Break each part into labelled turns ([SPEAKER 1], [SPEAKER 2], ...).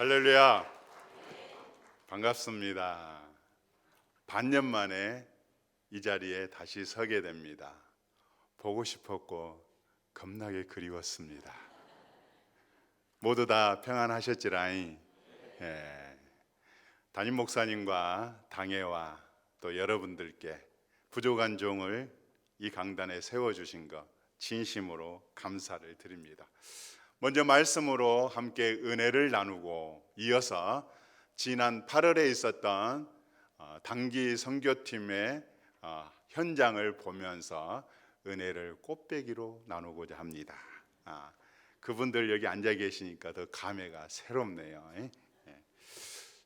[SPEAKER 1] 할렐루야. 반갑습니다. 반년 만에 이 자리에 다시 서게 됩니다. 보고 싶었고 겁나게 그리웠습니다. 모두 다 평안하셨지라잉? 예. 담임 목사님과 당회와 또 여러분들께 부족한 종을 이 강단에 세워주신 것 진심으로 감사를 드립니다. 먼저 말씀으로 함께 은혜를 나누고 이어서 지난 8월에 있었던 단기 선교팀의 현장을 보면서 은혜를 꽃배기로 나누고자 합니다. 그분들 여기 앉아 계시니까 더 감회가 새롭네요.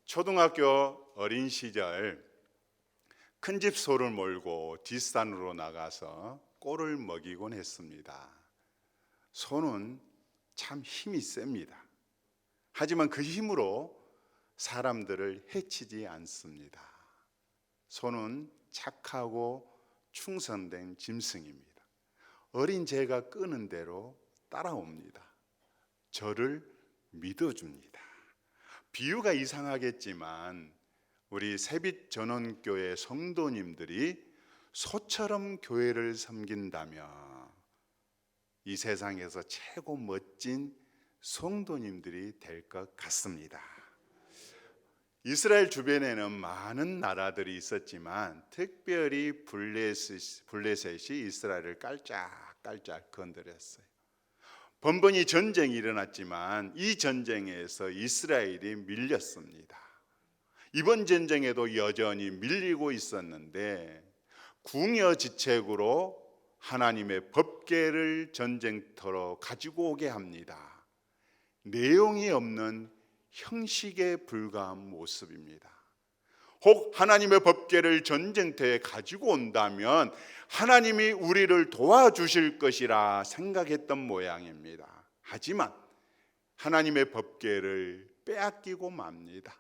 [SPEAKER 1] 초등학교 어린 시절 큰 집 소를 몰고 뒷산으로 나가서 꼴을 먹이곤 했습니다. 소는 참 힘이 셉니다. 하지만 그 힘으로 사람들을 해치지 않습니다. 소는 착하고 충성된 짐승입니다. 어린 개가 끄는 대로 따라옵니다. 저를 믿어줍니다. 비유가 이상하겠지만 우리 새빛전원교회 성도님들이 소처럼 교회를 섬긴다면 이 세상에서 최고 멋진 성도님들이 될 것 같습니다. 이스라엘 주변에는 많은 나라들이 있었지만 특별히 블레셋이 이스라엘을 깔짝깔짝 건드렸어요. 번번이 전쟁이 일어났지만 이 전쟁에서 이스라엘이 밀렸습니다. 이번 전쟁에도 여전히 밀리고 있었는데 궁여지책으로 하나님의 법궤를 전쟁터로 가지고 오게 합니다. 내용이 없는 형식에 불과한 모습입니다. 혹 하나님의 법궤를 전쟁터에 가지고 온다면 하나님이 우리를 도와주실 것이라 생각했던 모양입니다. 하지만 하나님의 법궤를 빼앗기고 맙니다.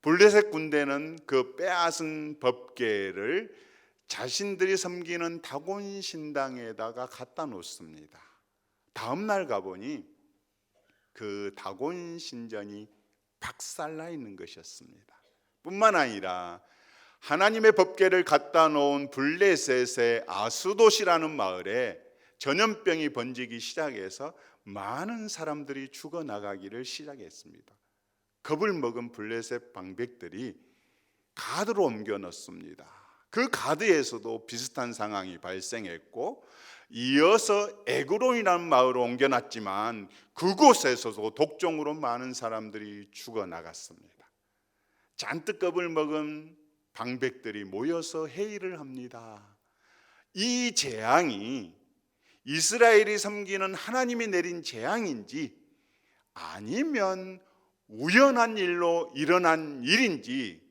[SPEAKER 1] 블레셋 군대는 그 빼앗은 법궤를 자신들이 섬기는 다곤 신당에다가 갖다 놓습니다. 다음 날 가보니 그 다곤 신전이 박살나 있는 것이었습니다. 뿐만 아니라 하나님의 법궤를 갖다 놓은 블레셋의 아수돗이라는 마을에 전염병이 번지기 시작해서 많은 사람들이 죽어나가기를 시작했습니다. 겁을 먹은 블레셋 방백들이 가드로 옮겨 넣습니다. 그 가드에서도 비슷한 상황이 발생했고 이어서 에그론이라는 마을로 옮겨놨지만 그곳에서도 독종으로 많은 사람들이 죽어나갔습니다. 잔뜩 겁을 먹은 방백들이 모여서 회의를 합니다. 이 재앙이 이스라엘이 섬기는 하나님이 내린 재앙인지 아니면 우연한 일로 일어난 일인지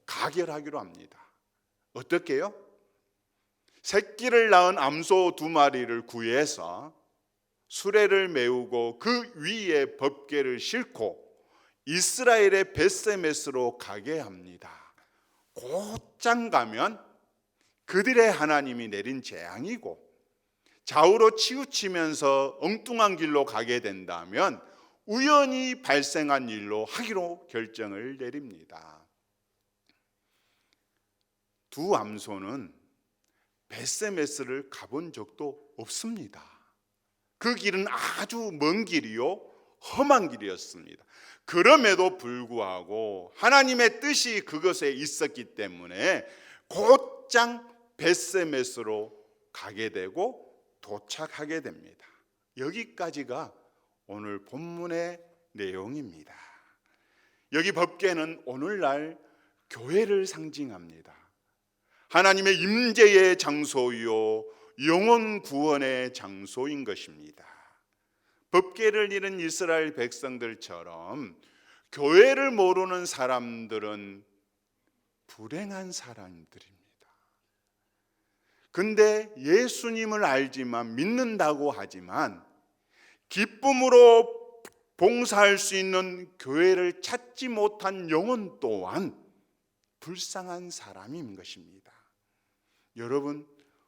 [SPEAKER 1] 가결하기로 합니다. 어떻게요? 새끼를 낳은 암소 2마리를 구해서 수레를 메우고 그 위에 법궤를 싣고 이스라엘의 벳세메스로 가게 합니다. 곧장 가면 그들의 하나님이 내린 재앙이고 좌우로 치우치면서 엉뚱한 길로 가게 된다면 우연히 발생한 일로 하기로 결정을 내립니다. 두 암소는 벳세메스를 가본 적도 없습니다. 그 길은 아주 먼 길이요 험한 길이었습니다. 그럼에도 불구하고 하나님의 뜻이 그것에 있었기 때문에 곧장 벳세메스로 가게 되고 도착하게 됩니다. 여기까지가 오늘 본문의 내용입니다. 여기 법궤는 오늘날 교회를 상징합니다. 하나님의 임재의 장소요 영혼 구원의 장소인 것입니다. 법궤를 잃은 이스라엘 백성들처럼 교회를 모르는 사람들은 불행한 사람들입니다. 근데 예수님을 알지만 믿는다고 하지만 기쁨으로 봉사할 수 있는 교회를 찾지 못한 영혼 또한 불쌍한 사람인 것입니다. 여러분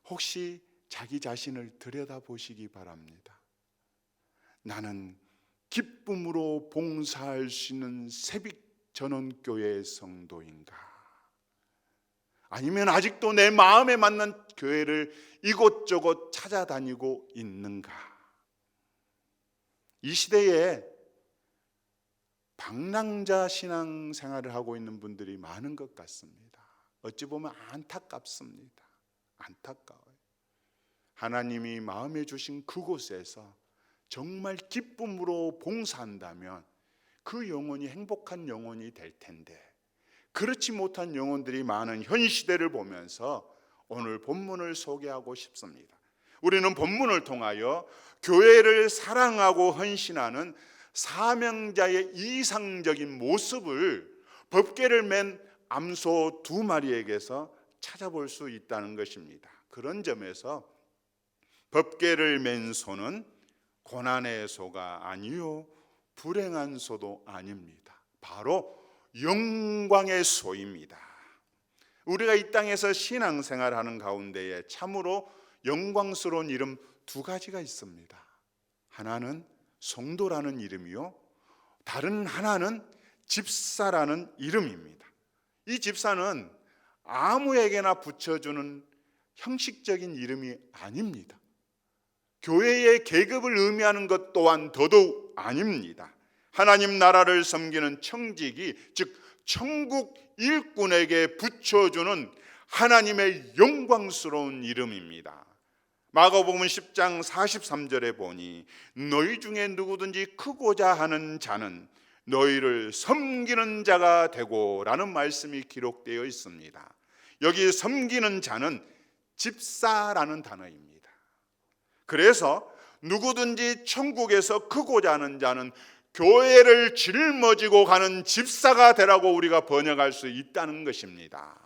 [SPEAKER 1] 혹시 자기 자신을 들여다보시기 바랍니다. 나는 기쁨으로 봉사할 수 있는 세빛전원교회 성도인가? 아니면 아직도 내 마음에 맞는 교회를 이곳저곳 찾아다니고 있는가? 이 시대에 방랑자 신앙생활을 하고 있는 분들이 많은 것 같습니다. 어찌 보면 안타깝습니다. 안타까워요. 하나님이 마음에 주신 그곳에서 정말 기쁨으로 봉사한다면 그 영혼이 행복한 영혼이 될 텐데, 그렇지 못한 영혼들이 많은 현 시대를 보면서 오늘 본문을 소개하고 싶습니다. 우리는 본문을 통하여 교회를 사랑하고 헌신하는 사명자의 이상적인 모습을 법궤를 맨 암소 2마리에게서 찾아볼 수 있다는 것입니다. 그런 점에서 법궤를 맨 소는 고난의 소가 아니요 불행한 소도 아닙니다. 바로 영광의 소입니다. 우리가 이 땅에서 신앙생활하는 가운데에 참으로 영광스러운 이름 2가지가 있습니다. 하나는 성도라는 이름이요, 다른 하나는 집사라는 이름입니다. 이 집사는 아무에게나 붙여주는 형식적인 이름이 아닙니다. 교회의 계급을 의미하는 것 또한 더더욱 아닙니다. 하나님 나라를 섬기는 청지기, 즉 천국 일꾼에게 붙여주는 하나님의 영광스러운 이름입니다. 마가복음 10장 43절에 보니 너희 중에 누구든지 크고자 하는 자는 너희를 섬기는 자가 되고 라는 말씀이 기록되어 있습니다. 여기 섬기는 자는 집사라는 단어입니다. 그래서 누구든지 천국에서 크고자 하는 자는 교회를 짊어지고 가는 집사가 되라고 우리가 번역할 수 있다는 것입니다.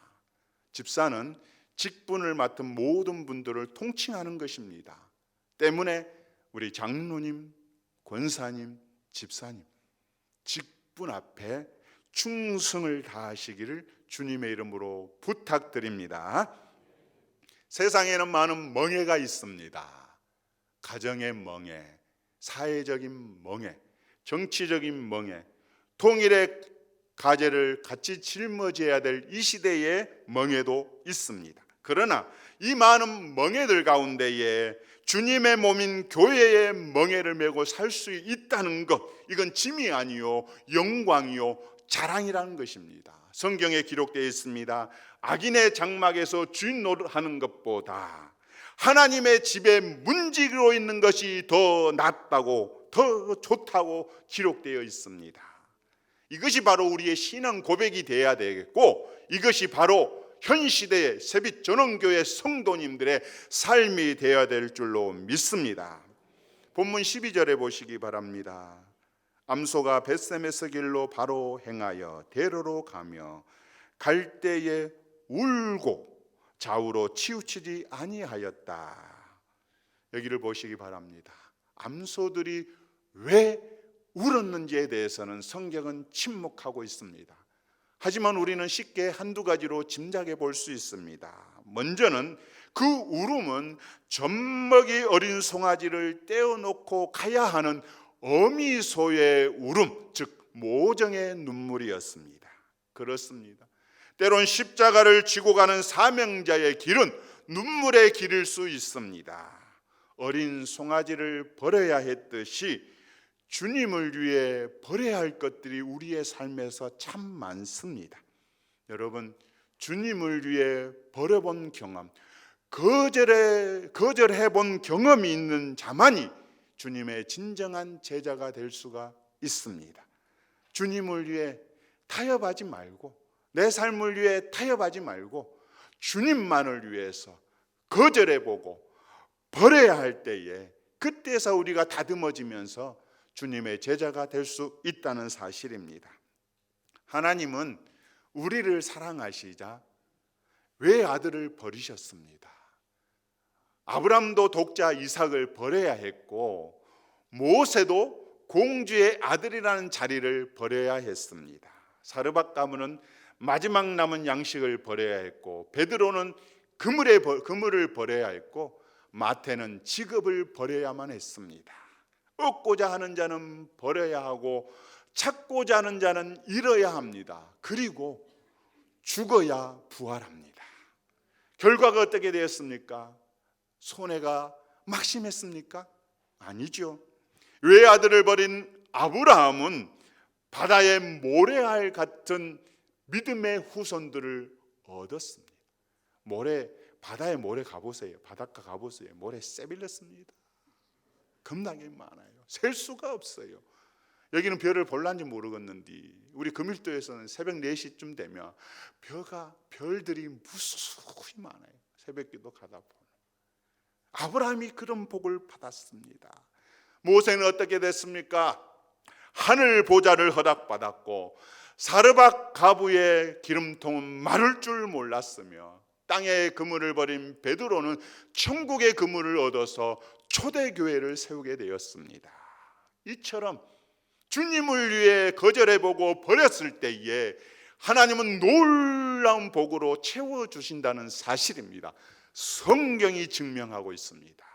[SPEAKER 1] 집사는 직분을 맡은 모든 분들을 통칭하는 것입니다. 때문에 우리 장로님, 권사님, 집사님, 직분 앞에 충성을 다하시기를 주님의 이름으로 부탁드립니다. 세상에는 많은 멍해가 있습니다. 가정의 멍해, 사회적인 멍해, 정치적인 멍해, 통일의 가제를 같이 짊어져야 될 이 시대의 멍해도 있습니다. 그러나 이 많은 멍해들 가운데에 주님의 몸인 교회의 멍해를 메고 살 수 있다는 것, 이건 짐이 아니요 영광이요 자랑이라는 것입니다. 성경에 기록되어 있습니다. 악인의 장막에서 주인 노릇하는 것보다 하나님의 집에 문지기로 있는 것이 더 낫다고, 더 좋다고 기록되어 있습니다. 이것이 바로 우리의 신앙 고백이 되어야 되겠고, 이것이 바로 현 시대의 세빛전원교회 성도님들의 삶이 되어야 될 줄로 믿습니다. 본문 12절에 보시기 바랍니다. 암소가 벳세메스 길로 바로 행하여 대로로 가며 갈 때에 울고 좌우로 치우치지 아니하였다. 여기를 보시기 바랍니다. 암소들이 왜 울었는지에 대해서는 성경은 침묵하고 있습니다. 하지만 우리는 쉽게 한두 가지로 짐작해 볼 수 있습니다. 먼저는 그 울음은 젖먹이 어린 송아지를 떼어놓고 가야 하는 어미소의 울음, 즉 모정의 눈물이었습니다. 그렇습니다. 때론 십자가를 지고 가는 사명자의 길은 눈물의 길일 수 있습니다. 어린 송아지를 버려야 했듯이 주님을 위해 버려야 할 것들이 우리의 삶에서 참 많습니다. 여러분, 주님을 위해 버려본 경험, 거절해 본 경험이 있는 자만이 주님의 진정한 제자가 될 수가 있습니다. 주님을 위해 타협하지 말고, 내 삶을 위해 타협하지 말고 주님만을 위해서 거절해보고 버려야 할 때에, 그때서 우리가 다듬어지면서 주님의 제자가 될 수 있다는 사실입니다. 하나님은 우리를 사랑하시자 왜 아들을 버리셨습니다. 아브람도 독자 이삭을 버려야 했고, 모세도 공주의 아들이라는 자리를 버려야 했습니다. 사르밧 가문은 마지막 남은 양식을 버려야 했고, 베드로는 그물을 버려야 했고, 마태는 직업을 버려야만 했습니다. 얻고자 하는 자는 버려야 하고 찾고자 하는 자는 잃어야 합니다. 그리고 죽어야 부활합니다. 결과가 어떻게 되었습니까? 손해가 막심했습니까? 아니죠. 외아들을 버린 아브라함은 바다의 모래알 같은 믿음의 후손들을 얻었습니다. 바다에 모래 가보세요. 바닷가 가보세요. 모래 세빌렸습니다. 겁나게 많아요. 셀 수가 없어요. 여기는 별을 볼란지 모르겠는데 우리 금일도에서는 새벽 4시쯤 되면 별들이 무수히 많아요. 새벽기도 가다 보면. 아브라함이 그런 복을 받았습니다. 모세는 어떻게 됐습니까? 하늘 보좌를 허락받았고 사르밧 가부의 기름통은 마를 줄 몰랐으며 땅의 그물을 버린 베드로는 천국의 그물을 얻어서 초대교회를 세우게 되었습니다. 이처럼 주님을 위해 거절해보고 버렸을 때에 하나님은 놀라운 복으로 채워주신다는 사실입니다. 성경이 증명하고 있습니다.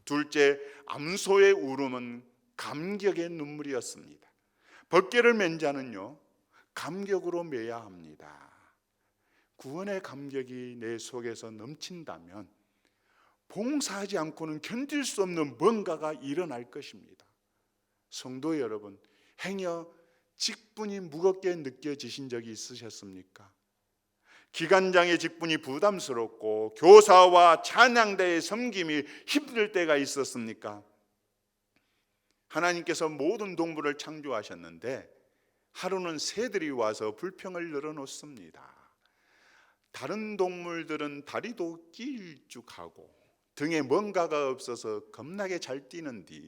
[SPEAKER 1] 둘째, 암소의 울음은 감격의 눈물이었습니다. 벗개를 맨 자는요, 감격으로 매야 합니다. 구원의 감격이 내 속에서 넘친다면 봉사하지 않고는 견딜 수 없는 뭔가가 일어날 것입니다. 성도 여러분, 행여 직분이 무겁게 느껴지신 적이 있으셨습니까? 기관장의 직분이 부담스럽고 교사와 찬양대의 섬김이 힘들 때가 있었습니까? 하나님께서 모든 동물을 창조하셨는데 하루는 새들이 와서 불평을 늘어놓습니다. 다른 동물들은 다리도 길쭉하고 등에 뭔가가 없어서 겁나게 잘 뛰는데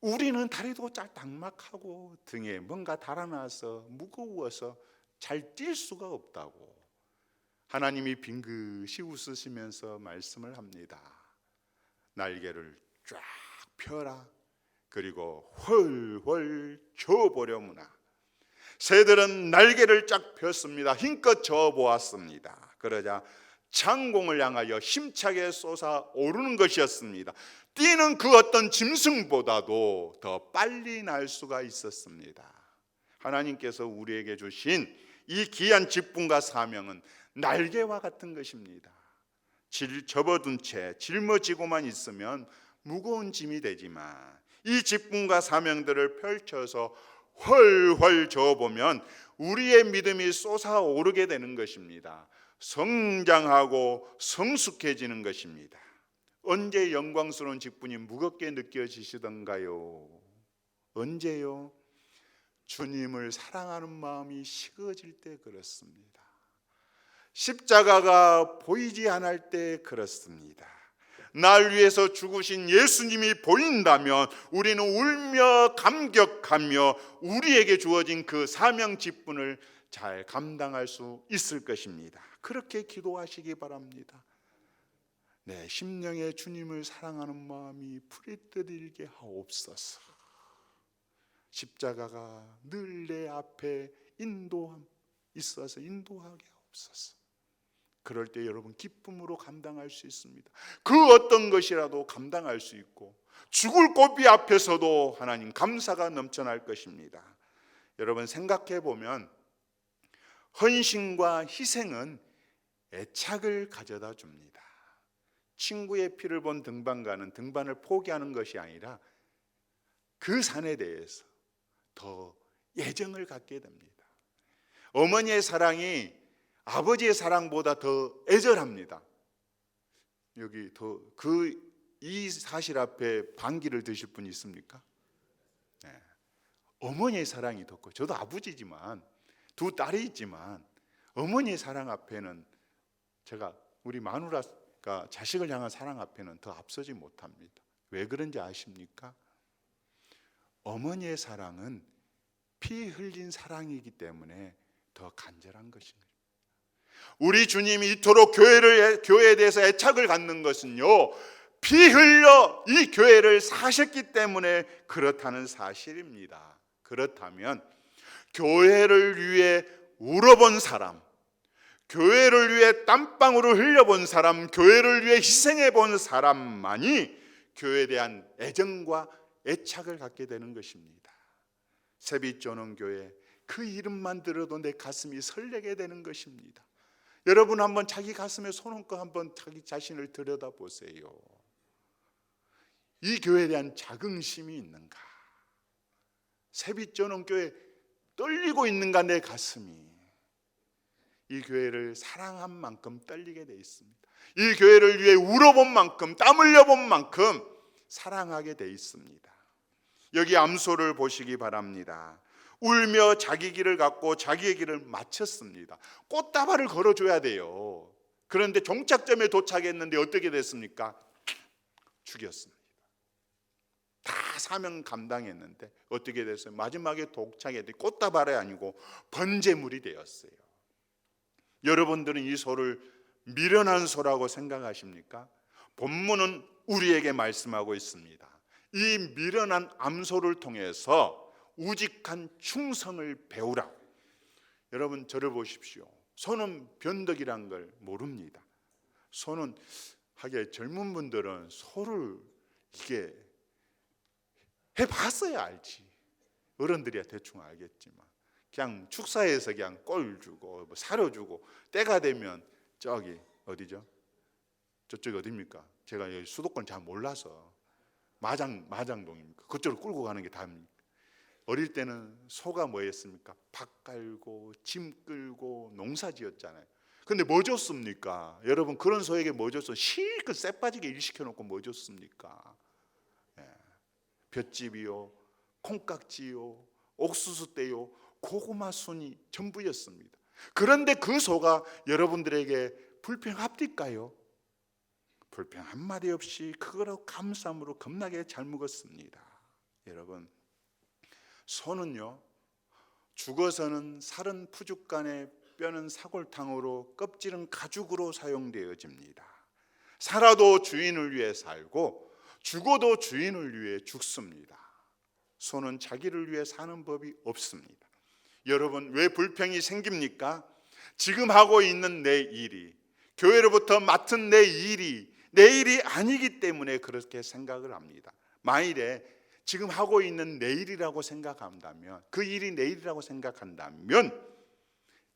[SPEAKER 1] 우리는 다리도 짤딱막하고 등에 뭔가 달아나서 무거워서 잘 뛸 수가 없다고 하나님이 빙긋이 웃으시면서 말씀을 합니다. 날개를 쫙 펴라. 그리고 훨훨 저어보려무나. 새들은 날개를 쫙 폈습니다. 힘껏 저어보았습니다. 그러자 창공을 향하여 힘차게 솟아오르는 것이었습니다. 뛰는 그 어떤 짐승보다도 더 빨리 날 수가 있었습니다. 하나님께서 우리에게 주신 이 귀한 직분과 사명은 날개와 같은 것입니다. 접어둔 채 짊어지고만 있으면 무거운 짐이 되지만 이 직분과 사명들을 펼쳐서 훨훨 저어보면 우리의 믿음이 솟아오르게 되는 것입니다. 성장하고 성숙해지는 것입니다. 언제 영광스러운 직분이 무겁게 느껴지시던가요? 언제요? 주님을 사랑하는 마음이 식어질 때 그렇습니다. 십자가가 보이지 않을 때 그렇습니다. 날 위해서 죽으신 예수님이 보인다면 우리는 울며 감격하며 우리에게 주어진 그 사명 직분을 잘 감당할 수 있을 것입니다. 그렇게 기도하시기 바랍니다. 내 심령에 주님을 사랑하는 마음이 부릿뜨리게 하옵소서. 십자가가 늘 내 앞에 있어서 인도하게 하옵소서. 그럴 때 여러분 기쁨으로 감당할 수 있습니다. 그 어떤 것이라도 감당할 수 있고 죽을 고비 앞에서도 하나님 감사가 넘쳐날 것입니다. 여러분 생각해 보면 헌신과 희생은 애착을 가져다 줍니다. 친구의 피를 본 등반가는 등반을 포기하는 것이 아니라 그 산에 대해서 더 애정을 갖게 됩니다. 어머니의 사랑이 아버지의 사랑보다 더 애절합니다. 여기 이 사실 앞에 반기를 드실 분이 있습니까? 네. 어머니의 사랑이 더 커요. 저도 아버지지만 두 딸이 있지만 어머니의 사랑 앞에는 우리 마누라가 자식을 향한 사랑 앞에는 더 앞서지 못합니다. 왜 그런지 아십니까? 어머니의 사랑은 피 흘린 사랑이기 때문에 더 간절한 것입니다. 우리 주님이 이토록 교회에 대해서 애착을 갖는 것은요, 피 흘려 이 교회를 사셨기 때문에 그렇다는 사실입니다. 그렇다면 교회를 위해 울어본 사람, 교회를 위해 땀방울을 흘려본 사람, 교회를 위해 희생해본 사람만이 교회에 대한 애정과 애착을 갖게 되는 것입니다. 세빛전원교회, 그 이름만 들어도 내 가슴이 설레게 되는 것입니다. 여러분 한번 자기 가슴에 손 얹고 한번 자기 자신을 들여다보세요. 이 교회에 대한 자긍심이 있는가? 세빛전원교회 떨리고 있는가? 내 가슴이 이 교회를 사랑한 만큼 떨리게 돼 있습니다. 이 교회를 위해 울어본 만큼, 땀 흘려본 만큼 사랑하게 돼 있습니다. 여기 암소를 보시기 바랍니다. 울며 자기 길을 갔고 자기의 길을 마쳤습니다. 꽃다발을 걸어줘야 돼요. 그런데 종착점에 도착했는데 어떻게 됐습니까? 죽였습니다. 다 사명 감당했는데 어떻게 됐어요? 마지막에 도착했더니 꽃다발이 아니고 번제물이 되었어요. 여러분들은 이 소를 미련한 소라고 생각하십니까? 본문은 우리에게 말씀하고 있습니다. 이 미련한 암소를 통해서 우직한 충성을 배우라고. 여러분 저를 보십시오. 소는 변덕이란 걸 모릅니다. 소는 하게 젊은 분들은 소를 이게 해봤어야 알지. 어른들이야 대충 알겠지만 그냥 축사에서 그냥 꼴 주고 뭐 사료 주고 때가 되면 저기 어디죠? 저쪽이 어디입니까? 제가 여기 수도권 잘 몰라서 마장동입니까? 그쪽으로 끌고 가는 게 다입니까? 어릴 때는 소가 뭐였습니까? 밭 갈고 짐 끌고 농사 지었잖아요. 근데 뭐 줬습니까? 여러분 그런 소에게 뭐 줬어? 실컷 쎄 빠지게 일시켜 놓고 뭐 줬습니까? 볏짚이요, 콩깍지요, 옥수수대요, 고구마 순이 전부였습니다. 그런데 그 소가 여러분들에게 불평합니까요? 불평 한마디 없이 그거로 감사함으로 겁나게 잘 먹었습니다. 여러분 소는요 죽어서는 살은 푸죽간에 뼈는 사골탕으로 껍질은 가죽으로 사용되어집니다. 살아도 주인을 위해 살고 죽어도 주인을 위해 죽습니다. 소는 자기를 위해 사는 법이 없습니다. 여러분 왜 불평이 생깁니까? 지금 하고 있는 내 일이, 교회로부터 맡은 내 일이 아니기 때문에 그렇게 생각을 합니다. 만일에 지금 하고 있는 내 일이라고 생각한다면, 그 일이 내 일이라고 생각한다면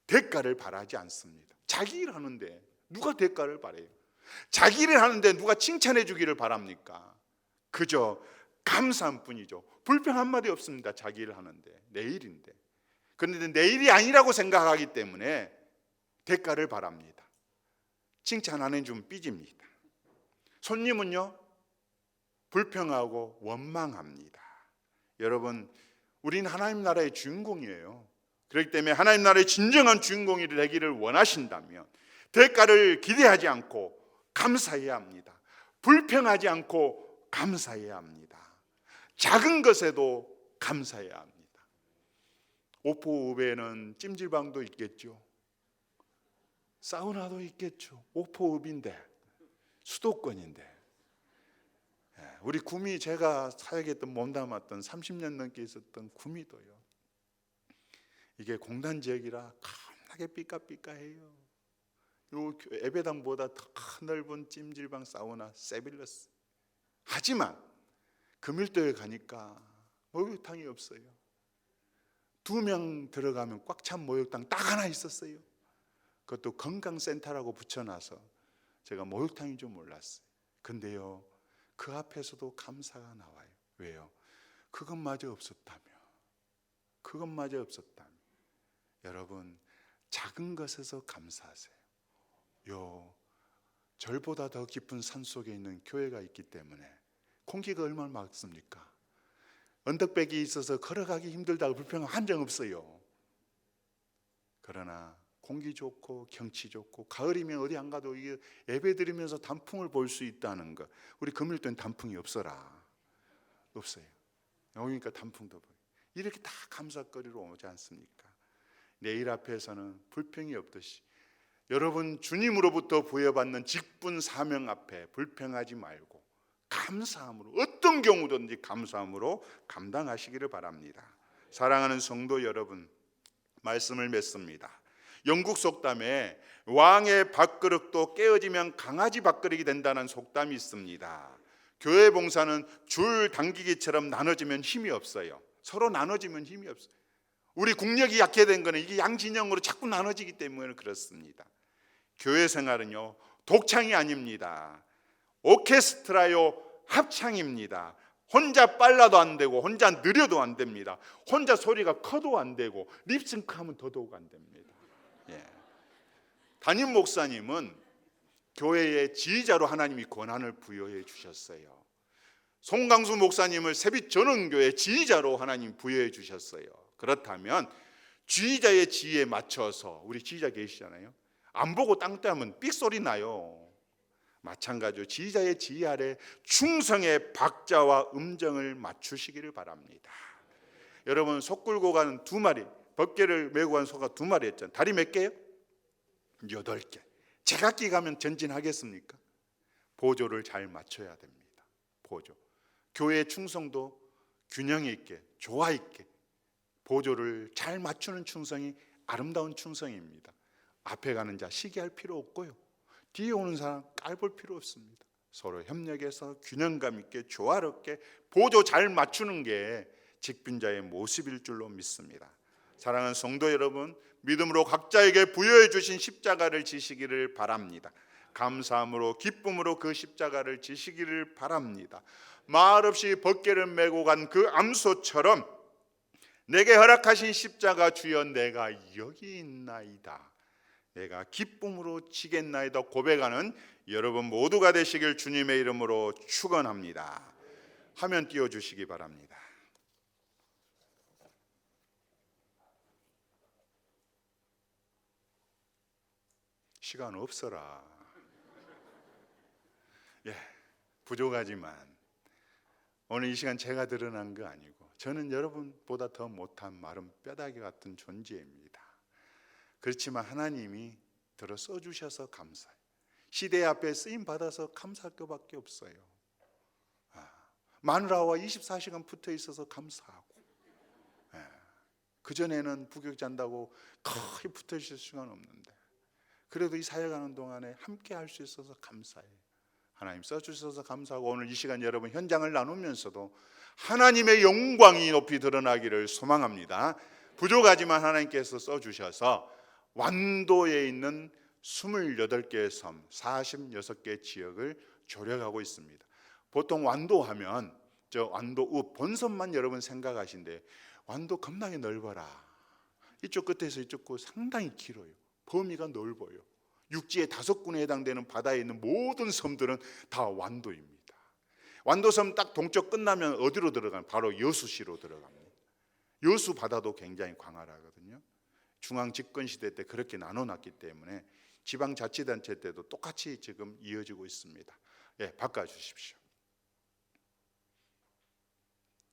[SPEAKER 1] 대가를 바라지 않습니다. 자기 일 하는데 누가 대가를 바래요? 자기 일을 하는데 누가 칭찬해 주기를 바랍니까? 그저 감사한 뿐이죠. 불평 한마디 없습니다. 자기 일을 하는데 내 일인데. 그런데 내 일이 아니라고 생각하기 때문에 대가를 바랍니다. 칭찬 안 해주면 삐집니다. 손님은요 불평하고 원망합니다. 여러분 우린 하나님 나라의 주인공이에요. 그렇기 때문에 하나님 나라의 진정한 주인공이 되기를 원하신다면 대가를 기대하지 않고 감사해야 합니다. 불평하지 않고 감사해야 합니다. 작은 것에도 감사해야 합니다. 오포읍에는 찜질방도 있겠죠. 사우나도 있겠죠. 오포읍인데 수도권인데 우리 구미 제가 사역했던 몸담았던 30년 넘게 있었던 구미도요. 이게 공단 지역이라 겁나게 삐까삐까해요. 요 예배당보다 더 넓은 찜질방 사우나 세빌러스. 하지만 금일도에 가니까 목욕탕이 없어요. 2명 들어가면 꽉 찬 목욕탕 딱 하나 있었어요. 그것도 건강센터라고 붙여놔서 제가 목욕탕인 줄 몰랐어요. 근데요 그 앞에서도 감사가 나와요. 왜요? 그것마저 없었다면 여러분 작은 것에서 감사하세요. 요 절보다 더 깊은 산속에 있는 교회가 있기 때문에 공기가 얼마나 맑습니까? 언덕백이 있어서 걸어가기 힘들다고 불평 한 적 없어요. 그러나 공기 좋고 경치 좋고 가을이면 어디 안 가도 이게 예배 드리면서 단풍을 볼 수 있다는 것. 우리 금일도엔 단풍이 없어요. 여기니까 단풍도 보여. 이렇게 다 감사거리로 오지 않습니까? 내일 앞에서는 불평이 없듯이 여러분 주님으로부터 부여받는 직분 사명 앞에 불평하지 말고 감사함으로, 어떤 경우든지 감사함으로 감당하시기를 바랍니다. 사랑하는 성도 여러분, 말씀을 맺습니다. 영국 속담에 왕의 밥그릇도 깨어지면 강아지 밥그릇이 된다는 속담이 있습니다. 교회 봉사는 줄 당기기처럼 나눠지면 힘이 없어요. 서로 나눠지면 힘이 없어요. 우리 국력이 약해된 거는 이게 양진영으로 자꾸 나눠지기 때문에 그렇습니다. 교회 생활은요, 독창이 아닙니다. 오케스트라요, 합창입니다. 혼자 빨라도 안 되고 혼자 느려도 안 됩니다. 혼자 소리가 커도 안 되고 립싱크하면 더더욱 안 됩니다. 예. 담임 목사님은 교회의 지휘자로 하나님이 권한을 부여해 주셨어요. 송강수 목사님을 세빛전원교회 지휘자로 하나님 부여해 주셨어요. 그렇다면 지휘자의 지휘에 맞춰서, 우리 지휘자 계시잖아요, 안 보고 땅 떼면 삑소리 나요. 마찬가지로 지휘자의 지휘 아래 충성의 박자와 음정을 맞추시기를 바랍니다. 여러분, 소 끌고 가는 두 마리, 법궤를 메고 간 소가 두 마리 했잖아요. 다리 몇 개요? 8개. 제각기 가면 전진하겠습니까? 보조를 잘 맞춰야 됩니다. 보조. 교회의 충성도 균형 있게, 조화 있게 보조를 잘 맞추는 충성이 아름다운 충성입니다. 앞에 가는 자 시기할 필요 없고요, 뒤에 오는 사람 깔볼 필요 없습니다. 서로 협력해서 균형감 있게 조화롭게 보조 잘 맞추는 게 직분자의 모습일 줄로 믿습니다. 사랑하는 성도 여러분, 믿음으로 각자에게 부여해 주신 십자가를 지시기를 바랍니다. 감사함으로 기쁨으로 그 십자가를 지시기를 바랍니다. 말없이 법궤를 메고 간 그 암소처럼 내게 허락하신 십자가 주여 내가 여기 있나이다, 내가 기쁨으로 지겠나이다 고백하는 여러분 모두가 되시길 주님의 이름으로 축원합니다. 화면 띄워주시기 바랍니다. 시간 없어라. 예, 부족하지만 오늘 이 시간 제가 드러난 거 아니고 저는 여러분보다 더 못한 마른 뼈다귀 같은 존재입니다. 그렇지만 하나님이 들어 써주셔서 감사해요. 시대 앞에 쓰임 받아서 감사할 것밖에 없어요. 마누라와 24시간 붙어 있어서 감사하고, 그전에는 부격잔다고 거의 붙어 있을 시간 없는데 그래도 이 사역하는 동안에 함께 할 수 있어서 감사해요. 하나님 써주셔서 감사하고, 오늘 이 시간 여러분 현장을 나누면서도 하나님의 영광이 높이 드러나기를 소망합니다. 부족하지만 하나님께서 써주셔서 완도에 있는 28개의 섬, 46개 지역을 조력하고 있습니다. 보통 완도하면 저 완도 본섬만 여러분 생각하신데 완도 겁나게 넓어라. 이쪽 끝에서 이쪽 끝 상당히 길어요. 범위가 넓어요. 육지의 5군에 해당되는 바다에 있는 모든 섬들은 다 완도입니다. 완도섬 딱 동쪽 끝나면 어디로 들어가면 바로 여수시로 들어갑니다. 여수 바다도 굉장히 광활하거든요. 중앙 집권 시대 때 그렇게 나눠놨기 때문에 지방자치단체 때도 똑같이 지금 이어지고 있습니다. 예, 바꿔주십시오.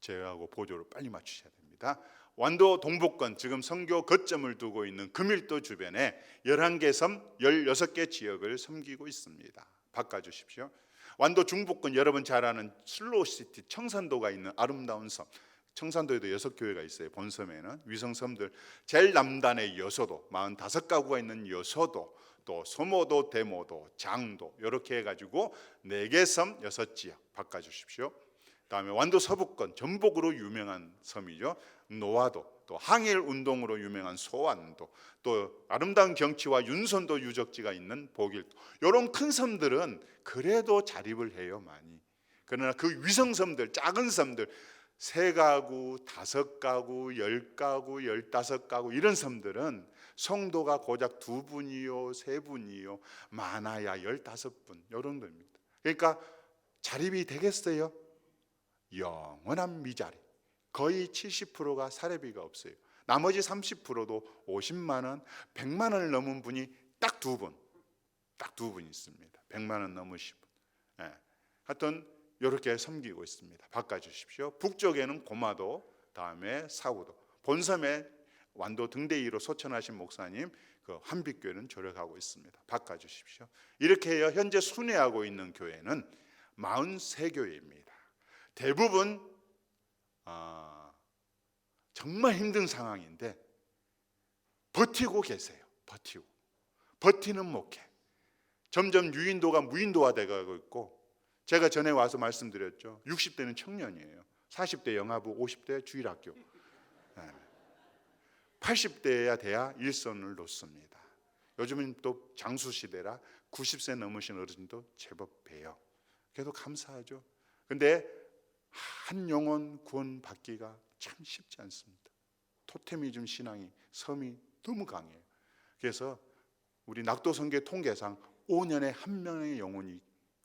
[SPEAKER 1] 제어하고 보조를 빨리 맞추셔야 됩니다. 완도 동북권, 지금 선교 거점을 두고 있는 금일도 주변에 11개 섬, 16개 지역을 섬기고 있습니다. 바꿔주십시오. 완도 중북권, 여러분 잘 아는 슬로우시티 청산도가 있는 아름다운 섬, 청산도에도 6교회가 있어요. 본섬에는 위성섬들, 제일 남단의 여서도, 45가구가 있는 여서도, 또 소모도, 대모도, 장도, 이렇게 해가지고 4개 섬, 6지역 바꿔주십시오. 다음에 완도 서북권, 전복으로 유명한 섬이죠. 노화도, 또 항일 운동으로 유명한 소완도, 또 아름다운 경치와 윤선도 유적지가 있는 보길도, 이런 큰 섬들은 그래도 자립을 해요, 많이. 그러나 그 위성섬들, 작은 섬들, 3가구, 5가구, 10가구, 15가구 이런 섬들은 성도가 고작 2분이요, 3분이요, 많아야 15분 이런 겁니다. 그러니까 자립이 되겠어요? 영원한 미자리. 거의 70%가 사례비가 없어요. 나머지 30%도 50만 원, 100만 원을 넘은 분이 딱 2분, 딱 2분 있습니다. 100만 원 넘으신 분. 예. 하여튼 이렇게 섬기고 있습니다. 바꿔주십시오. 북쪽에는 고마도, 다음에 사우도, 본섬에 완도 등대이로 소천하신 목사님 그 한빛교회는 조력하고 있습니다. 바꿔주십시오. 이렇게 해요. 현재 순회하고 있는 교회는 43교회입니다. 대부분 정말 힘든 상황인데 버티고 계세요. 버티는 목회. 점점 유인도가 무인도화 돼가고 있고 제가 전에 와서 말씀드렸죠. 60대는 청년이에요. 40대 영아부, 50대 주일학교. 80대야 돼야 일선을 놓습니다. 요즘은 또 장수시대라 90세 넘으신 어르신도 제법 봬요. 그래도 감사하죠. 근데 한 영혼 구원받기가 참 쉽지 않습니다. 토테미즘 신앙이 섬이 너무 강해요. 그래서 우리 낙도선교 통계상 5년에 한 명의 영혼이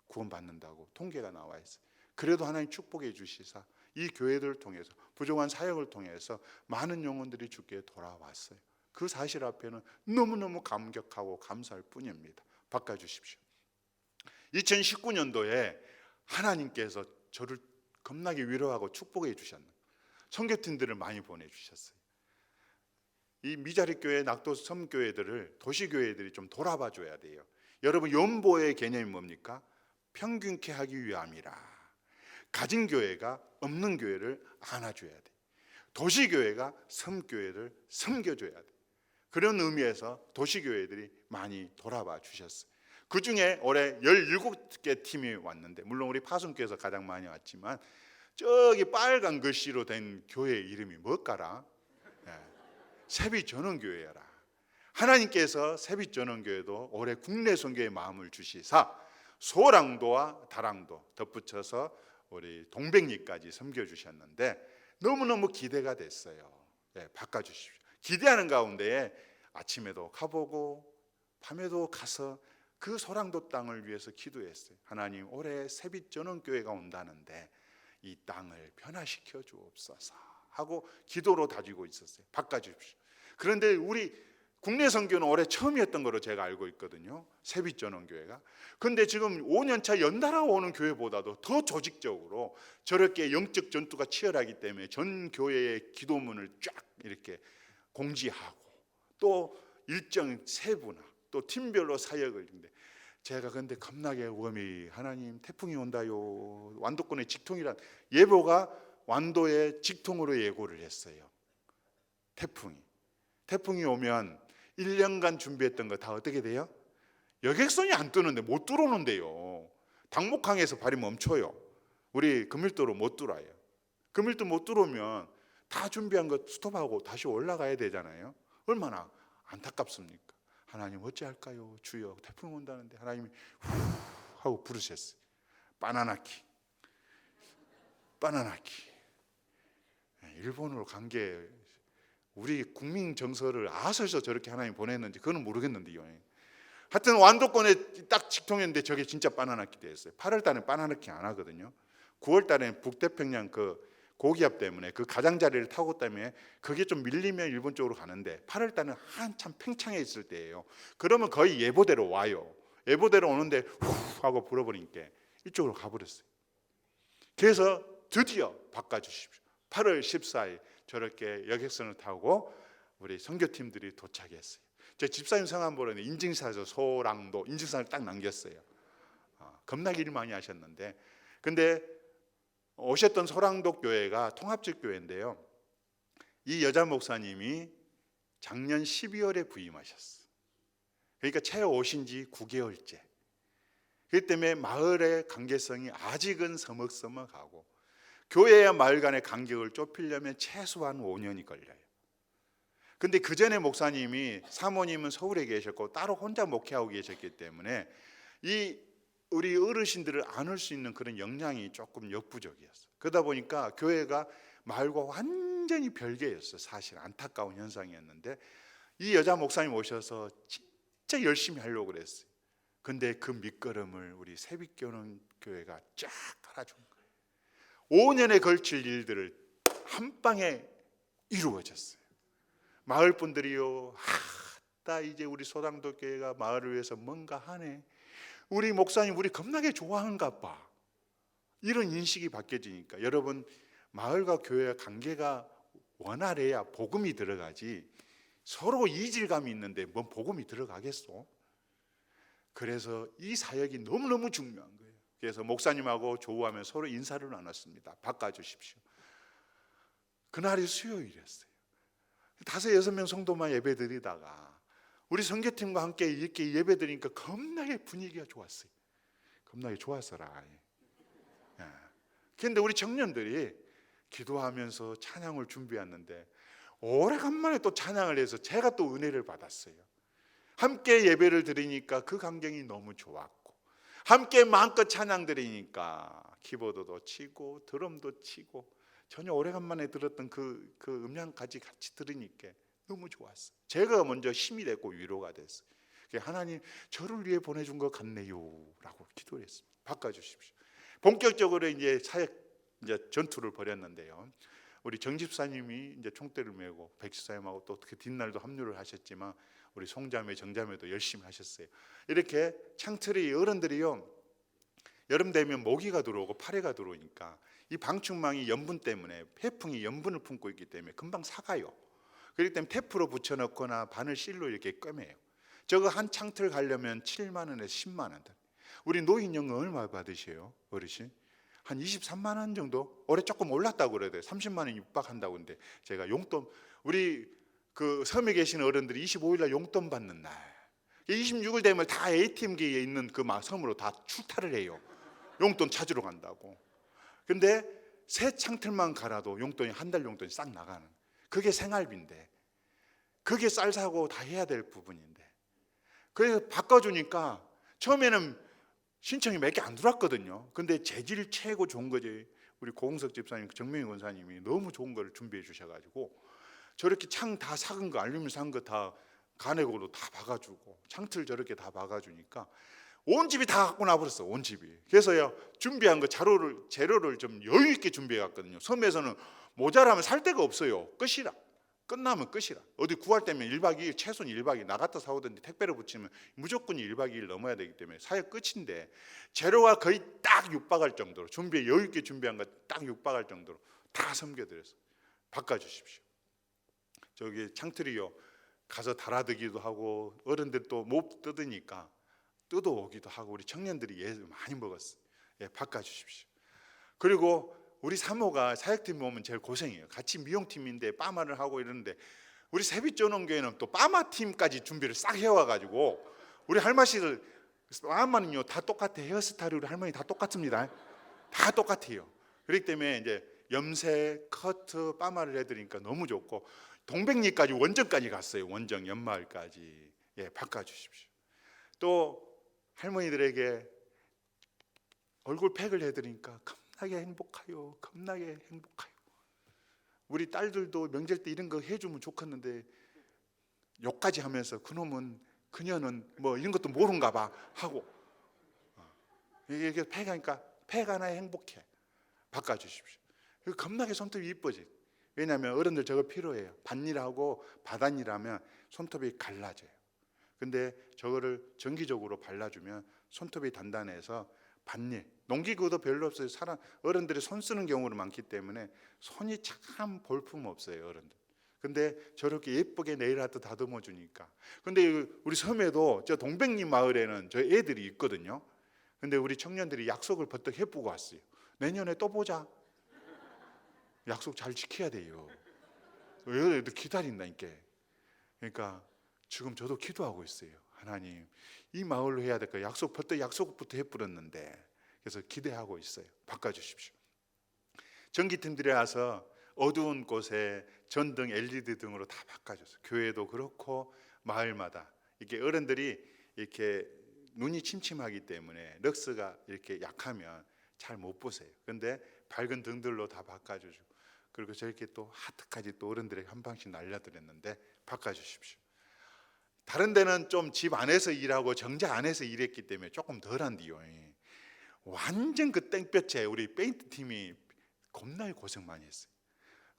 [SPEAKER 1] 구원받는다고 통계가 나와 있어요. 그래도 하나님 축복해 주시사 이 교회들을 통해서 부족한 사역을 통해서 많은 영혼들이 주께 돌아왔어요. 그 사실 앞에는 너무너무 감격하고 감사할 뿐입니다. 바꿔주십시오. 2019년도에 하나님께서 저를 겁나게 위로하고 축복해 주셨는 선교팀들을 많이 보내주셨어요. 이 미자리 교회, 낙도 섬교회들을 도시교회들이 좀 돌아봐 줘야 돼요. 여러분, 연보의 개념이 뭡니까? 평균케 하기 위함이라. 가진 교회가 없는 교회를 안아줘야 돼. 도시교회가 섬교회를 섬겨줘야 돼. 그런 의미에서 도시교회들이 많이 돌아봐 주셨어요. 그 중에 올해 17개 팀이 왔는데, 물론 우리 파송교회에서 가장 많이 왔지만 저기 빨간 글씨로 된 교회 이름이 뭘까라? 세빛전원교회라. 하나님께서 세빛전원교회도 올해 국내 선교의 마음을 주시사 소랑도와 다랑도 덧붙여서 우리 동백리까지 섬겨주셨는데 너무너무 기대가 됐어요. 바꿔주십시오. 기대하는 가운데 아침에도 가보고 밤에도 가서 그 소랑도 땅을 위해서 기도했어요. 하나님, 올해 세빛전원교회가 온다는데 이 땅을 변화시켜 주옵소서 하고 기도로 다지고 있었어요. 바꿔주십시오. 그런데 우리 국내 선교는 올해 처음이었던 거로 제가 알고 있거든요. 세빛전원교회가. 그런데 지금 5년차 연달아 오는 교회보다도 더 조직적으로 저렇게 영적 전투가 치열하기 때문에 전 교회의 기도문을 쫙 이렇게 공지하고 또 일정 세분화 또 팀별로 사역을 했는데 제가 근데 겁나게 웜이 하나님 태풍이 온다요. 완도권의 직통이란 예보가 완도의 직통으로 예고를 했어요. 태풍이 오면 1년간 준비했던 거 다 어떻게 돼요? 여객선이 안 뜨는데 못 들어오는데요. 당목항에서 발이 멈춰요. 우리 금일도로 못 들어와요. 금일도 못 들어오면 다 준비한 거 스톱하고 다시 올라가야 되잖아요. 얼마나 안타깝습니까? 하나님 어찌할까요? 주여 태풍 온다는데. 하나님이 후 하고 부르셨어요. 바나나키. 일본으로 간 게 우리 국민 정서를 아셔서 저렇게 하나님 보냈는지 그건 모르겠는데요. 하여튼 완도권에 딱 직통했는데 저게 진짜 바나나키 됐어요. 8월 달에 바나나키 안 하거든요. 9월 달에는 북태평양 그 고기압 때문에 그 가장자리를 타고 때문에 그게 좀 밀리면 일본 쪽으로 가는데 8월 달은 한참 팽창해 있을 때예요. 그러면 거의 예보대로 와요. 예보대로 오는데 후 하고 불어버리니까 이쪽으로 가버렸어요. 그래서 드디어 바꿔주십시오. 8월 14일 저렇게 여객선을 타고 우리 선교팀들이 도착했어요. 제 집사님 성함 보려는 인증사에서 소랑도 인증사를 딱 남겼어요. 겁나게 일 많이 하셨는데, 근데 오셨던 소랑도 교회가 통합적 교회인데요. 이 여자 목사님이 작년 12월에 부임하셨어요. 그러니까 채 오신 지 9개월째. 그렇기 때문에 마을의 관계성이 아직은 서먹서먹하고 교회와 마을 간의 간격을 좁히려면 최소한 5년이 걸려요. 근데 그 전에 목사님이 사모님은 서울에 계셨고 따로 혼자 목회하고 계셨기 때문에 이 우리 어르신들을 안을 수 있는 그런 역량이 조금 역부족이었어요. 그러다 보니까 교회가 마을과 완전히 별개였어요. 사실 안타까운 현상이었는데 이 여자 목사님 오셔서 진짜 열심히 하려고 그랬어요. 근데 그 밑거름을 우리 세빛교는 교회가 쫙 깔아준 거예요. 5년에 걸칠 일들을 한 방에 이루어졌어요. 마을 분들이요, 나 이제 우리 소당도 교회가 마을을 위해서 뭔가 하네. 우리 목사님 우리 겁나게 좋아하는가 봐. 이런 인식이 바뀌어지니까 여러분, 마을과 교회의 관계가 원활해야 복음이 들어가지 서로 이질감이 있는데 뭔 복음이 들어가겠어? 그래서 이 사역이 너무너무 중요한 거예요. 그래서 목사님하고 조우하며 서로 인사를 나눴습니다. 바꿔주십시오. 그날이 수요일이었어요. 5-6명 정도만 예배 드리다가 우리 선교팀과 함께 이렇게 예배 드리니까 겁나게 분위기가 좋았어요. 겁나게 좋았어라. 그런데 우리 청년들이 기도하면서 찬양을 준비했는데 오래간만에 또 찬양을 해서 제가 또 은혜를 받았어요. 함께 예배를 드리니까 그 광경이 너무 좋았고, 함께 마음껏 찬양 드리니까 키보드도 치고 드럼도 치고 전혀 오래간만에 들었던 그 음량까지 같이 들으니까 너무 좋았어요. 제가 먼저 힘이 됐고 위로가 됐어요. 하나님, 저를 위해 보내준 것 같네요 라고 기도를 했습니다. 바꿔주십시오. 본격적으로 이제 사역 전투를 벌였는데요, 우리 정 집사님이 이제 총대를 메고 백 집사님하고 또 그 뒷날도 합류를 하셨지만 우리 송자매 정자매도 열심히 하셨어요. 이렇게 창틀이 어른들이요, 여름 되면 모기가 들어오고 파래가 들어오니까 이 방충망이 염분 때문에, 해풍이 염분을 품고 있기 때문에 금방 삭아요. 그렇기 때문에 테프로 붙여놓거나 바늘실로 이렇게 꿰매요. 저거 한 창틀 가려면 7만 원에서 10만 원. 우리 노인연금 얼마 받으세요, 어르신? 한 23만 원 정도? 올해 조금 올랐다고 그래야 돼요. 30만 원 육박한다고 하는데, 제가 용돈, 우리 그 섬에 계신 어른들이 25일 날 용돈 받는 날, 26일 되면 다 ATM기에 있는 그 섬으로 다 출타를 해요. 용돈 찾으러 간다고. 근데 새 창틀만 갈아도 용돈이, 한 달 용돈이 싹 나가는, 그게 생활비인데, 그게 쌀 사고 다 해야 될 부분인데, 그래서 바꿔주니까 처음에는 신청이 몇 개 안 들어왔거든요. 근데 재질 최고 좋은 거지. 우리 고흥석 집사님, 정명희 권사님이 너무 좋은 거를 준비해 주셔가지고 저렇게 창 다 삭은 거, 알루미늄 삭은 거 다 가내고로 다 박아주고, 창틀 저렇게 다 박아주니까 온 집이 다 갖고 나버렸어, 온 집이. 그래서요, 준비한 거 재료를 좀 여유 있게 준비해 갔거든요. 섬에서는 모자라면 살 데가 없어요. 끝이라. 끝나면 끝이라. 어디 구할 때면 1박 2일, 최소한 1박 2일 나갔다 사오든지 택배를 붙이면 무조건 1박 2일 넘어야 되기 때문에 사역 끝인데, 재료가 거의 딱 육박할 정도로 여유 있게 준비한 거 딱 육박할 정도로 다 섬겨드렸어요. 바꿔주십시오. 저기 창틀이요, 가서 달아드기도 하고 어른들 또 못 뜯으니까 뜯어오기도 하고 우리 청년들이 많이 먹었어요. 예, 바꿔주십시오. 그리고 우리 사모가 사역팀 오면 제일 고생해요. 같이 미용팀인데 빠마를 하고 이러는데, 우리 세빛전원교회는 또 빠마팀까지 준비를 싹 해와가지고 우리 할머니들 빠마는요 다 똑같아. 헤어스타일이 우리 할머니 다 똑같습니다. 다 똑같아요. 그렇기 때문에 이제 염색, 커트, 빠마를 해드리니까 너무 좋고, 동백리까지 원정까지 갔어요. 원정 연마을까지. 예, 바꿔주십시오. 또 할머니들에게 얼굴 팩을 해드리니까 겁나게 행복해요. 겁나게 행복해요. 우리 딸들도 명절 때 이런 거 해주면 좋겠는데 욕까지 하면서 그녀는 뭐 이런 것도 모른가 봐 하고, 이게 팩하니까 팩 하나에 행복해. 바꿔주십시오. 겁나게 손톱이 이뻐지. 왜냐하면 어른들 저거 필요해요. 밭일하고 바닷일하면 손톱이 갈라져요. 근데 저거를 정기적으로 발라주면 손톱이 단단해서 밭일, 농기구도 별로 없어요. 어른들이 손 쓰는 경우가 많기 때문에 손이 참 볼품 없어요, 어른들. 근데 저렇게 예쁘게 네일아트 다듬어 주니까. 근데 우리 섬에도 저 동백리 마을에는 저 애들이 있거든요. 근데 우리 청년들이 약속을 버뜩 해보고 왔어요. 내년에 또 보자. 약속 잘 지켜야 돼요. 애들 기다린다니까. 그러니까 지금 저도 기도하고 있어요. 하나님, 이 마을로 해야 될까? 약속부터 해버렸는데. 그래서 기대하고 있어요. 바꿔주십시오. 전기팀들이 와서 어두운 곳에 전등, LED 등으로 다 바꿔줬어요. 교회도 그렇고 마을마다 이렇게 어른들이 이렇게 눈이 침침하기 때문에 럭스가 이렇게 약하면 잘 못 보세요. 그런데 밝은 등들로 다 바꿔주고, 그리고 저렇게 또 하트까지 또 어른들에게 한 방씩 날려드렸는데 바꿔주십시오. 다른 데는 좀 집 안에서 일하고 정자 안에서 일했기 때문에 조금 덜한디요. 완전 그 땡볕에 우리 페인트 팀이 겁나게 고생 많이 했어요.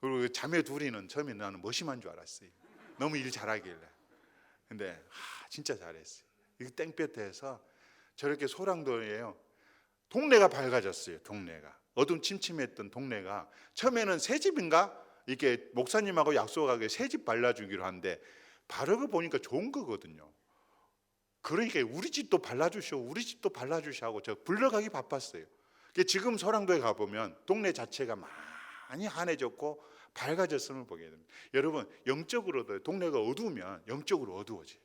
[SPEAKER 1] 그리고 자매 둘이는 처음에 나는 머심한 줄 알았어요. 너무 일 잘하길래. 근데 진짜 잘했어요. 이 땡볕에서 저렇게 소랑도예요. 동네가 밝아졌어요. 동네가 어둠 침침했던 동네가 처음에는 새 집인가 이렇게 목사님하고 약속하게 새 집 발라주기로 하는데, 바르고 보니까 좋은 거거든요. 그러니까 우리 집도 발라주시오, 우리 집도 발라주시오. 저 불러가기 바빴어요. 지금 소랑도에 가보면 동네 자체가 많이 환해졌고 밝아졌음을 보게 됩니다. 여러분, 영적으로도 동네가 어두우면 영적으로 어두워져요.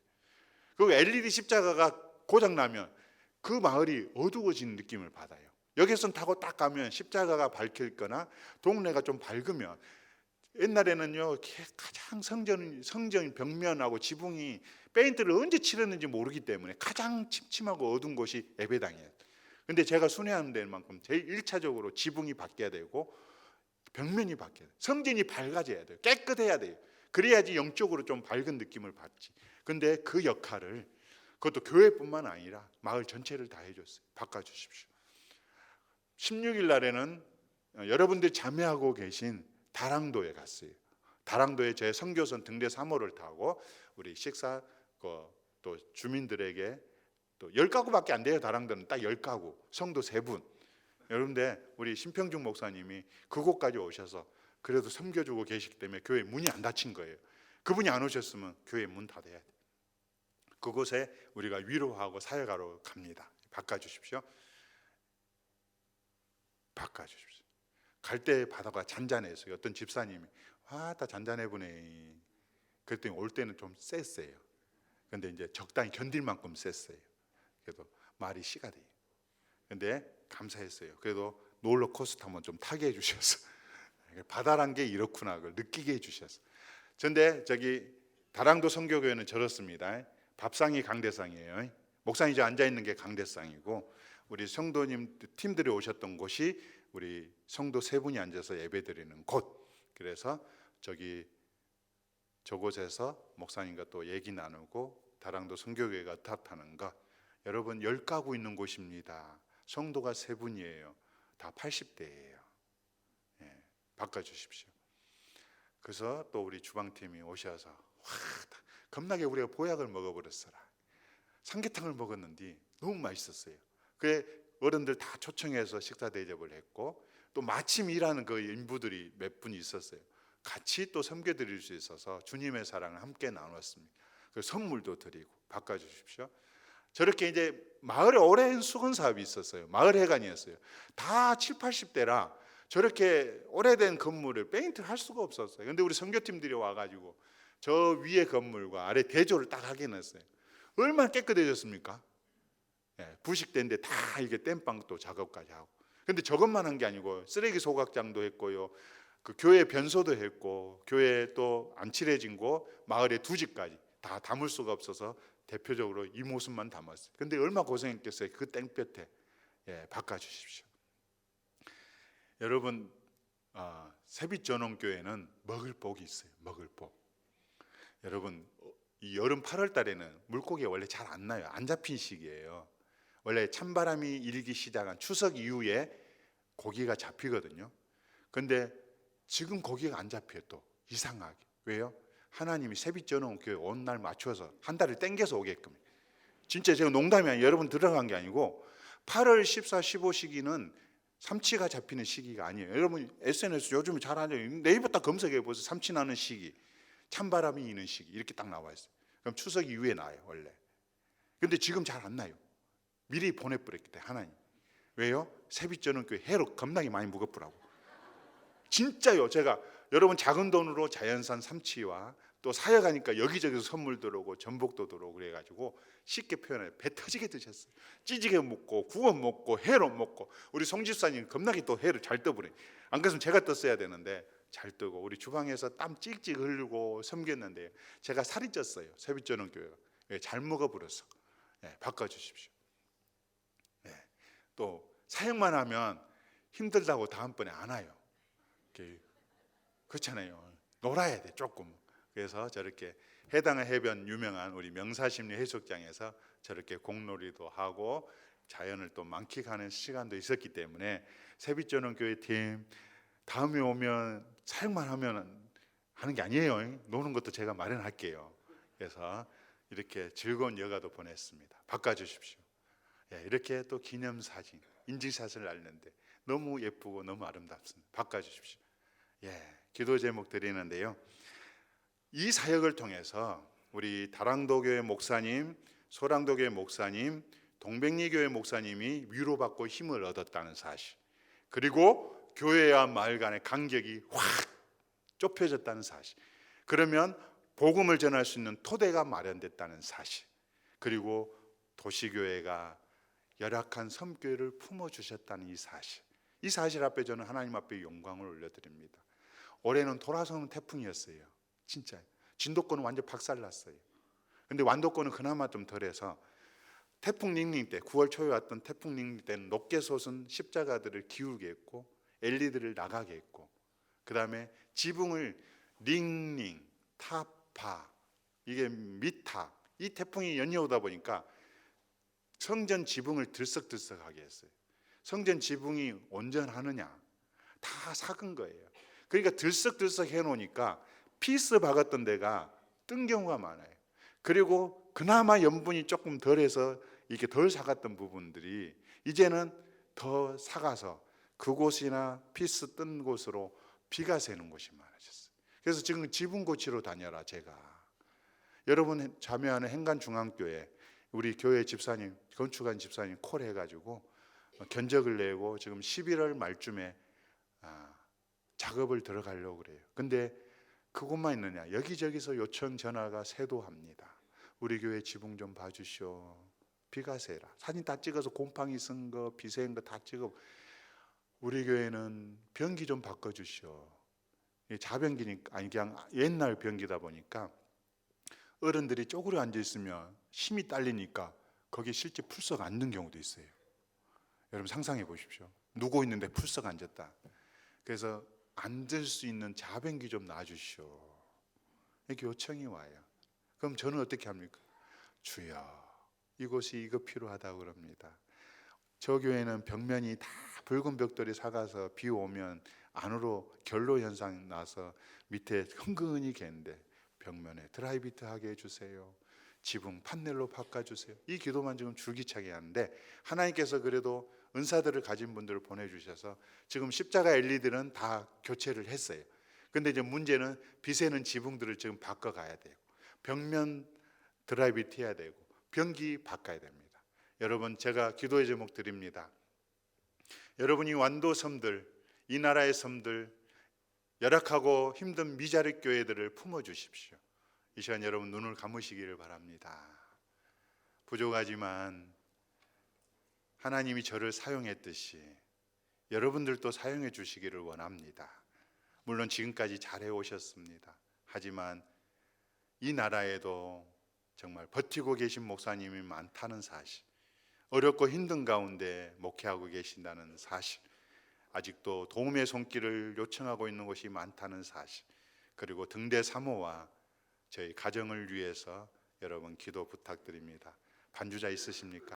[SPEAKER 1] 그리고 LED 십자가가 고장나면 그 마을이 어두워지는 느낌을 받아요. 여객선 타고 딱 가면 십자가가 밝힐 거나 동네가 좀 밝으면, 옛날에는요 가장 성전 벽면하고 지붕이 페인트를 언제 칠했는지 모르기 때문에 가장 침침하고 어두운 곳이 예배당이에요. 근데 제가 순회하는 데는 만큼 제일 1차적으로 지붕이 바뀌어야 되고 벽면이 바뀌어야 돼요. 성전이 밝아져야 돼요. 깨끗해야 돼요. 그래야지 영적으로 좀 밝은 느낌을 받지. 근데 그 역할을, 그것도 교회뿐만 아니라 마을 전체를 다 해줬어요. 바꿔주십시오. 16일 날에는 여러분들이 참여하고 계신 다랑도에 갔어요. 다랑도에 제 선교선 등대 3호를 타고 우리 식사, 또 주민들에게, 또 10가구밖에 안 돼요. 다랑도는 딱 10가구, 성도 3분. 여러분들, 우리 신평중 목사님이 그곳까지 오셔서 그래도 섬겨주고 계시기 때문에 교회 문이 안 닫힌 거예요. 그분이 안 오셨으면 교회 문 닫아야 돼요. 그곳에 우리가 위로하고 사역하러 갑니다. 바꿔주십시오. 바꿔주십시오. 갈 때 바다가 잔잔했어요. 어떤 집사님이 다 잔잔해 보네. 그랬더니 올 때는 좀 셌어요. 근데 이제 적당히 견딜 만큼 셌어요. 그래도 말이 씨가 돼요. 근데 감사했어요. 그래도 롤러코스터 한번 좀 타게 해주셔서 바다란 게 이렇구나 그걸 느끼게 해주셔서. 근데 저기 다랑도 선교교회는 저렇습니다. 밥상이 강대상이에요. 목사님 이제 앉아 있는 게 강대상이고, 우리 성도님 팀들이 오셨던 곳이 우리 성도 3분이 앉아서 예배드리는 곳. 그래서 저곳에서 목사님과 또 얘기 나누고 다랑도 선교교회가 탓하는 것. 여러분 10가구 있는 곳입니다. 성도가 3분이에요. 다 80대예요. 바꿔주십시오. 그래서 또 우리 주방팀이 오셔서 겁나게 우리가 보약을 먹어버렸어라. 삼계탕을 먹었는데 너무 맛있었어요. 그래 어른들 다 초청해서 식사 대접을 했고, 또 마침 일하는 그 인부들이 몇 분 있었어요. 같이 또 섬겨드릴 수 있어서 주님의 사랑을 함께 나눴습니다. 그 선물도 드리고. 바꿔주십시오. 저렇게 이제 마을에 오랜 수건 사업이 있었어요. 마을 회관이었어요. 다 7, 80대라 저렇게 오래된 건물을 페인트를 할 수가 없었어요. 근데 우리 선교팀들이 와가지고 저 위에 건물과 아래 대조를 딱 하게 했어요. 얼마나 깨끗해졌습니까? 부식된데 다 이게 땜빵도 작업까지 하고. 근데 저것만 한 게 아니고 쓰레기 소각장도 했고요, 그 교회 변소도 했고, 교회 또 안 칠해진 곳 마을에 2집까지 다 담을 수가 없어서 대표적으로 이 모습만 담았어요. 근데 얼마나 고생했겠어요. 그 땡볕에. 바꿔주십시오. 여러분, 세빛전원교회는 먹을 복이 있어요. 먹을 복. 여러분, 이 여름 8월 달에는 물고기가 원래 잘 안 나요. 안 잡힌 시기예요. 원래 찬바람이 일기 시작한 추석 이후에 고기가 잡히거든요. 근데 지금 고기가 안 잡혀요. 또 이상하게. 왜요? 하나님이 세빛전원교회 온 날 맞춰서 한 달을 땡겨서 오게끔. 진짜 제가 농담이 아니에요. 여러분 들어간 게 아니고 8월 14, 15 시기는 삼치가 잡히는 시기가 아니에요. 여러분 SNS 요즘에 잘 하죠. 네이버 딱 검색해 보세요. 삼치 나는 시기, 찬바람이 이는 시기 이렇게 딱 나와 있어요. 그럼 추석 이후에 나요 원래. 근데 지금 잘 안 나요. 미리 보내버렸기 때문에 하나님. 왜요? 세빛전원교회 해로 겁나게 많이 묵었더라고. 진짜요. 제가 여러분 작은 돈으로 자연산 삼치와 또 사역하니까 여기저기서 선물 들어오고 전복도 들어오고 그래가지고 쉽게 표현해요. 배 터지게 드셨어요. 찌지개 먹고 구워 먹고 회로 먹고. 우리 송 집사님 겁나게 또 회를 잘 떠버려요. 안 그랬으면 제가 떴어야 되는데 잘 뜨고, 우리 주방에서 땀 찍찍 흘리고 섬겼는데 제가 살이 쪘어요. 세빛전원교회가. 잘 먹어버렸어. 바꿔주십시오. 또 사역만 하면 힘들다고 다음번에 안 와요. 그렇잖아요. 놀아야 돼 조금. 그래서 저렇게 해당 해변 유명한 우리 명사심리 해수욕장에서 저렇게 공놀이도 하고 자연을 또 만끽하는 시간도 있었기 때문에 세빛전원교회 팀 다음에 오면 사역만 하면 하는 게 아니에요. 노는 것도 제가 마련할게요. 그래서 이렇게 즐거운 여가도 보냈습니다. 바꿔주십시오. 이렇게 또 기념사진, 인증샷을 날렸는데 너무 예쁘고 너무 아름답습니다. 바꿔주십시오. 기도 제목 드리는데요. 이 사역을 통해서 우리 다랑도교회 목사님, 소랑도교회 목사님, 동백리교회 목사님이 위로받고 힘을 얻었다는 사실, 그리고 교회와 마을 간의 간격이 확 좁혀졌다는 사실, 그러면 복음을 전할 수 있는 토대가 마련됐다는 사실, 그리고 도시교회가 열악한 섬교회를 품어주셨다는 이 사실 앞에 저는 하나님 앞에 영광을 올려드립니다. 올해는 돌아서는 태풍이었어요. 진짜 진도권은 완전 박살났어요. 근데 완도권은 그나마 좀 덜해서 태풍 닝닝 때 9월 초에 왔던 태풍 닝닝 때는 높게 솟은 십자가들을 기울게 했고 엘리들을 나가게 했고, 그 다음에 지붕을 닝닝, 타파, 이게 미타, 이 태풍이 연이어오다 보니까 성전 지붕을 들썩들썩하게 했어요. 성전 지붕이 온전하느냐? 다 삭은 거예요. 그러니까 들썩들썩 해놓으니까 피스 박았던 데가 뜬 경우가 많아요. 그리고 그나마 염분이 조금 덜해서 이렇게 덜 삭았던 부분들이 이제는 더 삭아서 그곳이나 피스 뜬 곳으로 비가 새는 곳이 많아졌어요. 그래서 지금 지붕 고치러 다녀라. 제가 여러분 자매하는 행간중앙교회 우리 교회 집사님, 건축한 집사님 콜 해가지고 견적을 내고 지금 11월 말쯤에 작업을 들어가려고 그래요. 근데 그것만 있느냐? 여기저기서 요청 전화가 쇄도합니다. 우리 교회 지붕 좀 봐주시오. 비가 새라. 사진 다 찍어서 곰팡이 쓴 거, 비 새는 거 다 찍어. 우리 교회는 변기 좀 바꿔주시오. 자변기니까 아니 그냥 옛날 변기다 보니까 어른들이 쪼그려 앉아 있으면 힘이 딸리니까 거기 실제 풀썩 앉는 경우도 있어요. 여러분 상상해 보십시오. 누워 있는데 풀썩 앉았다. 그래서 앉을 수 있는 자변기 좀 놔주시오. 이렇게 요청이 와요. 그럼 저는 어떻게 합니까? 주여, 이곳이 이거 필요하다고 그럽니다. 저 교회는 벽면이 다 붉은 벽돌이 삭아서 비 오면 안으로 결로 현상 나서 밑에 흥건히 개는데 벽면에 드라이비트 하게 해주세요. 지붕 판넬로 바꿔주세요. 이 기도만 지금 줄기차게 하는데 하나님께서 그래도 은사들을 가진 분들을 보내주셔서 지금 십자가 엘리들은 다 교체를 했어요. 근데 이제 문제는 비새는 지붕들을 지금 바꿔가야 돼요. 벽면 드라이비트 해야 되고 변기 바꿔야 됩니다. 여러분 제가 기도의 제목 드립니다. 여러분이 완도 섬들, 이 나라의 섬들, 열악하고 힘든 미자립 교회들을 품어주십시오. 이 시간 여러분 눈을 감으시기를 바랍니다. 부족하지만 하나님이 저를 사용했듯이 여러분들도 사용해 주시기를 원합니다. 물론 지금까지 잘해 오셨습니다. 하지만 이 나라에도 정말 버티고 계신 목사님이 많다는 사실, 어렵고 힘든 가운데 목회하고 계신다는 사실, 아직도 도움의 손길을 요청하고 있는 곳이 많다는 사실, 그리고 등대 사모와 저희 가정을 위해서 여러분 기도 부탁드립니다. 반주자 있으십니까?